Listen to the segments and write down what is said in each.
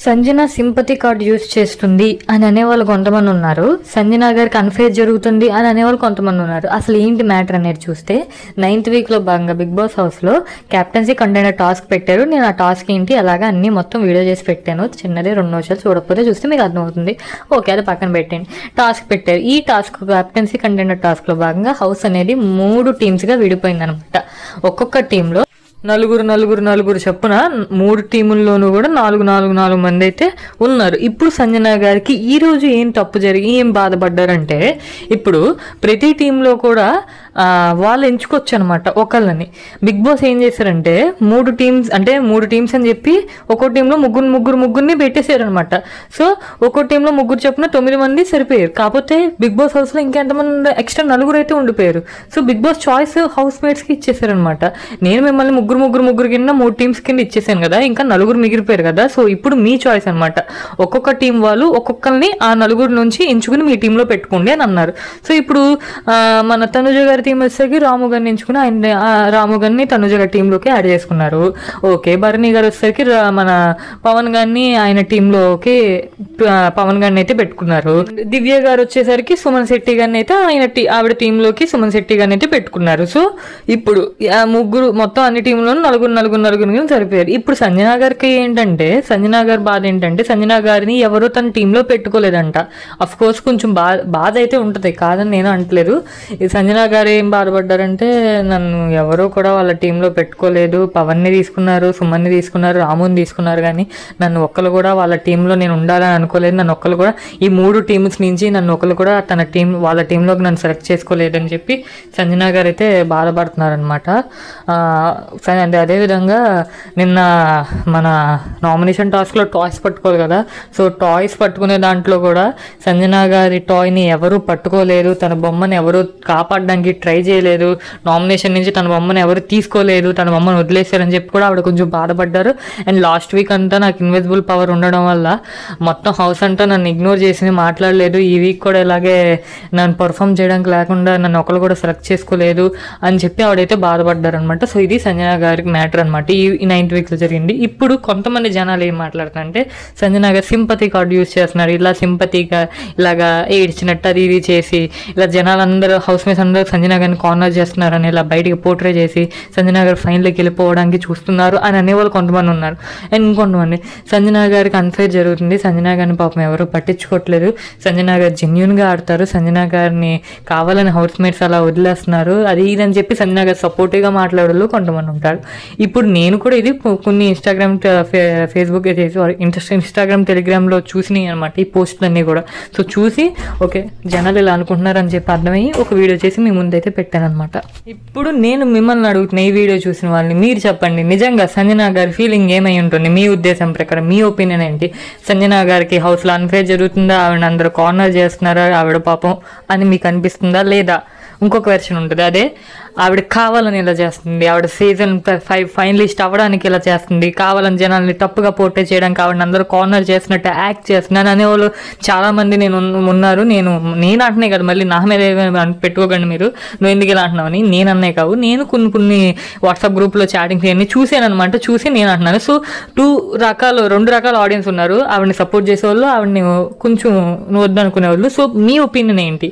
Sanjana sympathy card use చేస్తుంది అని అనేవాళ్ళు కొంతమంది ఉన్నారు. సంజన గారికి అన్ఫేర్ జరుగుతుంది అని అనేవాళ్ళు కొంతమంది ఉన్నారు. అసలు ఏంటి మ్యాటర్ అనేది చూస్తే 9th వీక్లో భాగంగా బిగ్ బాస్ హౌస్లో క్యాప్టెన్సీ కంటైనర్ టాస్క్ పెట్టారు. నేను ఆ టాస్క్ ఏంటి అలాగా అన్ని మొత్తం వీడియో చేసి పెట్టాను. చిన్నదే 2 నిమిషాలు చూడకపోతే చూస్తే మీకు అర్థమవుతుంది. ఓకే, అది పక్కన పెట్టండి. టాస్క్ పెట్టారు. ఈ టాస్క్ క్యాప్టెన్సీ కంటైనర్ టాస్క్లో భాగంగా హౌస్ అనేది 3 టీమ్స్గా విడిపోయింది అనమాట. ఒక్కొక్క టీంలో నలుగురు చొప్పున 3 టీముల్లోనూ కూడా 4 మంది అయితే ఉన్నారు. ఇప్పుడు సంజన గారికి ఈ రోజు ఏం తప్పు జరిగి ఏం బాధపడ్డారంటే, ఇప్పుడు ప్రతి టీంలో కూడా వాళ్ళు ఎంచుకోవచ్చు అనమాట ఒకళ్ళని. బిగ్ బాస్ ఏం చేశారంటే 3 టీమ్స్ అని చెప్పి ఒక్కో టీంలో ముగ్గురిని పెట్టేశారనమాట. సో ఒక్కో టీంలో 3 చొప్పున 9 మంది సరిపోయారు. కాకపోతే బిగ్ బాస్ హౌస్లో ఇంకెంతమంది ఎక్స్ట్రా 4 అయితే ఉండిపోయారు. So Bigg Boss choice house మేట్స్కి ఇచ్చేసారనమాట. నేను మిమ్మల్ని ముగ్గురు కింద 3 టీమ్స్ కింద ఇచ్చేసాను కదా, ఇంకా 4 మిగిలిపోయారు కదా. సో ఇప్పుడు మీ చాయిస్ అనమాట. ఒక్కొక్క టీం వాళ్ళు ఒక్కొక్కరిని ఆ 4 నుంచి ఎంచుకుని మీ టీంలో పెట్టుకోండి అని అన్నారు. సో ఇప్పుడు మన తనుజ గారి టీం వచ్చేసరికి రాము గారిని ఎంచుకుని ఆయన రాము గారిని తనుజ గారి టీంలోకి యాడ్ చేసుకున్నారు. ఓకే, భరణి గారు వచ్చేసరికి మన పవన్ గారిని ఆయన టీంలోకి పవన్ గారిని అయితే పెట్టుకున్నారు. దివ్య గారు వచ్చేసరికి సుమన్ శెట్టి గారిని అయితే ఆవిడ టీంలోకి సుమన్ శెట్టి గారిని అయితే పెట్టుకున్నారు. సో ఇప్పుడు ముగ్గురు మొత్తం అన్ని టీంలో నలుగురు సరిపోయారు. ఇప్పుడు సంజన గారికి ఏంటంటే, సంజన గారి బాధ ఏంటంటే, సంజన గారిని ఎవరో తన టీంలో పెట్టుకోలేదంట. అఫ్ కోర్స్ కొంచెం బాధ అయితే ఉంటుంది, కాదని నేను అంటలేదు. ఈ సంజన గారు ఏం బాధపడ్డారంటే, నన్ను ఎవరో కూడా వాళ్ళ టీంలో పెట్టుకోలేదు, పవన్ని తీసుకున్నారు, సుమన్ని తీసుకున్నారు, రాముని తీసుకున్నారు, కానీ నన్ను ఒక్కరు కూడా వాళ్ళ టీంలో నేను ఉండాలని అనుకోలేదు. నన్ను ఒక్కరు కూడా ఈ 3 టీమ్స్ నుంచి నన్ను ఒక్కరు కూడా వాళ్ళ టీంలోకి నన్ను సెలెక్ట్ చేసుకోలేదని చెప్పి సంజన గారు అయితే బాధపడుతున్నారనమాట. అదేవిధంగా నిన్న మన నామినేషన్ టాస్క్లో టాయ్స్ పట్టుకోవాలి కదా. సో టాయ్స్ పట్టుకునే దాంట్లో కూడా సంజన గారి టాయ్ని ఎవరు పట్టుకోలేదు, తన బొమ్మని ఎవరు కాపాడడానికి ట్రై చేయలేదు, నామినేషన్ నుంచి తన బొమ్మను ఎవరు తీసుకోలేదు, తన బొమ్మను వదిలేశారని చెప్పి కూడా ఆవిడ కొంచెం బాధపడ్డారు. అండ్ లాస్ట్ వీక్ అంతా నాకు ఇన్విజిబుల్ పవర్ ఉండడం వల్ల మొత్తం హౌస్ అంతా నన్ను ఇగ్నోర్ చేసి మాట్లాడలేదు. ఈ వీక్ కూడా ఇలాగే నన్ను పర్ఫామ్ చేయడానికి లేకుండా నన్ను ఒకరు కూడా సెలెక్ట్ చేసుకోలేదు అని చెప్పి ఆవిడైతే బాధపడ్డారు అనమాట. సో ఇది సంజన గారికి మ్యాటర్ అనమాట. ఈ 9th వీక్లో జరిగింది. ఇప్పుడు కొంతమంది జనాలు ఏం మాట్లాడుతారంటే, సంజన గారు సింపతి కార్డు యూజ్ చేస్తున్నారు, ఇలా సింపతిగా ఇలాగా ఏడ్చినట్టు అది ఇది చేసి ఇలా జనాలందరూ హౌస్ మేట్స్ అందరూ సంజన గారిని కార్నర్ చేస్తున్నారని ఇలా బయటికి పోర్ట్రే చేసి సంజన గారు ఫైనల్కి వెళ్ళిపోవడానికి చూస్తున్నారు అని అనేవాళ్ళు కొంతమంది ఉన్నారు. అండ్ ఇంకొంతమంది సంజన గారికి అన్ఫేర్ జరుగుతుంది, సంజన గారిని పాపం ఎవరు పట్టించుకోవట్లేదు, సంజన గారు జెన్యూన్గా ఆడతారు, సంజన గారిని కావాలని హౌస్ మేట్స్ అలా వదిలేస్తున్నారు, అది ఇది అని చెప్పి సంజన గారు సపోర్టివ్గా మాట్లాడేవాళ్ళు కొంతమంది ఉంటారు. ఇప్పుడు నేను కూడా ఇది కొన్ని ఇన్స్టాగ్రామ్ ఫేస్బుక్ ఇన్స్టాగ్రామ్ టెలిగ్రామ్లో చూసినాయి అనమాట ఈ పోస్టులన్నీ కూడా. సో చూసి ఓకే జనాలు ఇలా అనుకుంటున్నారని చెప్పి అర్థమయ్యి ఒక వీడియో చేసి మీ ముందైతే పెట్టాను అనమాట. ఇప్పుడు నేను మిమ్మల్ని అడుగుతున్నా, ఈ వీడియో చూసిన వాళ్ళని మీరు చెప్పండి, నిజంగా సంజన గారి ఫీలింగ్ ఏమై ఉంటుంది, మీ ఉద్దేశం ప్రకారం మీ ఒపీనియన్ ఏంటి? సంజన గారికి హౌస్లో అన్ఫేర్ జరుగుతుందా, ఆవిడ అందరూ కార్నర్ చేస్తున్నారా ఆవిడ పాపం అని మీకు అనిపిస్తుందా? లేదా ఇంకొక వెర్షన్ ఉంటుంది, అదే ఆవిడ కావాలని ఇలా చేస్తుంది, ఆవిడ సీజన్ 5 ఫైనలిస్ట్ అవ్వడానికి ఇలా చేస్తుంది, కావాలని జనాల్ని తప్పుగా పోర్ట్రే చేయడానికి ఆవిడ అందరూ కార్నర్ చేసినట్టు యాక్ట్ చేస్తున్నాను అనేవాళ్ళు చాలామంది ఉన్నారు. నేను అంటున్నాయి కదా, మళ్ళీ నా మీద పెట్టుకోకండి మీరు, నువ్వు ఎందుకు ఇలా అంటున్నావని. నేను అన్నే కావు, నేను కొన్ని వాట్సాప్ గ్రూప్లో చాటింగ్స్ అన్నీ చూసాను అనమాట. చూసి నేను అంటున్నాను. సో 2 రకాల ఆడియన్స్ ఉన్నారు, ఆవిడని సపోర్ట్ చేసేవాళ్ళు, ఆవిడని కొంచెం వద్దు అనుకునేవాళ్ళు. సో మీ ఒపీనియన్ ఏంటి?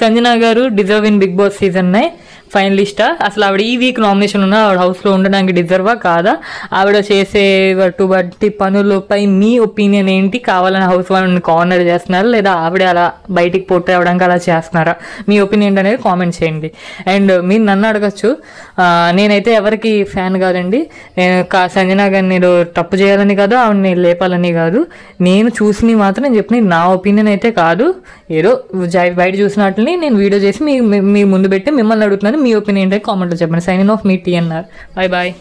సంజన గారు deserve in Bigg Boss season 9 ఫైనలిస్టా? అసలు ఆవిడ ఈ వీక్ నామినేషన్ ఉన్నా ఆవిడ హౌస్లో ఉండడానికి డిజర్వా కాదా? ఆవిడ చేసే బట్టి పనులపై మీ ఒపీనియన్ ఏంటి? కావాలని హౌస్ వాళ్ళని కార్నర్ చేస్తున్నారా, లేదా ఆవిడ అలా బయటికి పోటీ అవ్వడానికి అలా చేస్తున్నారా? మీ ఒపీనియన్ అనేది కామెంట్ చేయండి. అండ్ మీరు నన్ను అడగచ్చు, నేనైతే ఎవరికి ఫ్యాన్ కాదండి, నేను సంజన గారిని తప్పు చేయాలని కాదు, ఆవిడని లేపాలని కాదు, నేను చూసి మాత్రం నేను చెప్పిన నా ఒపీనియన్ అయితే కాదు, ఏదో బయట చూసినట్లని నేను వీడియో చేసి మీ ముందు పెట్టి మిమ్మల్ని అడుగుతున్నాను. మీ ఒపీనియన్ ఏంటంటే కామెంట్లో చెప్పండి. సైనింగ్ ఆఫ్ మీ TNR. బాయ్.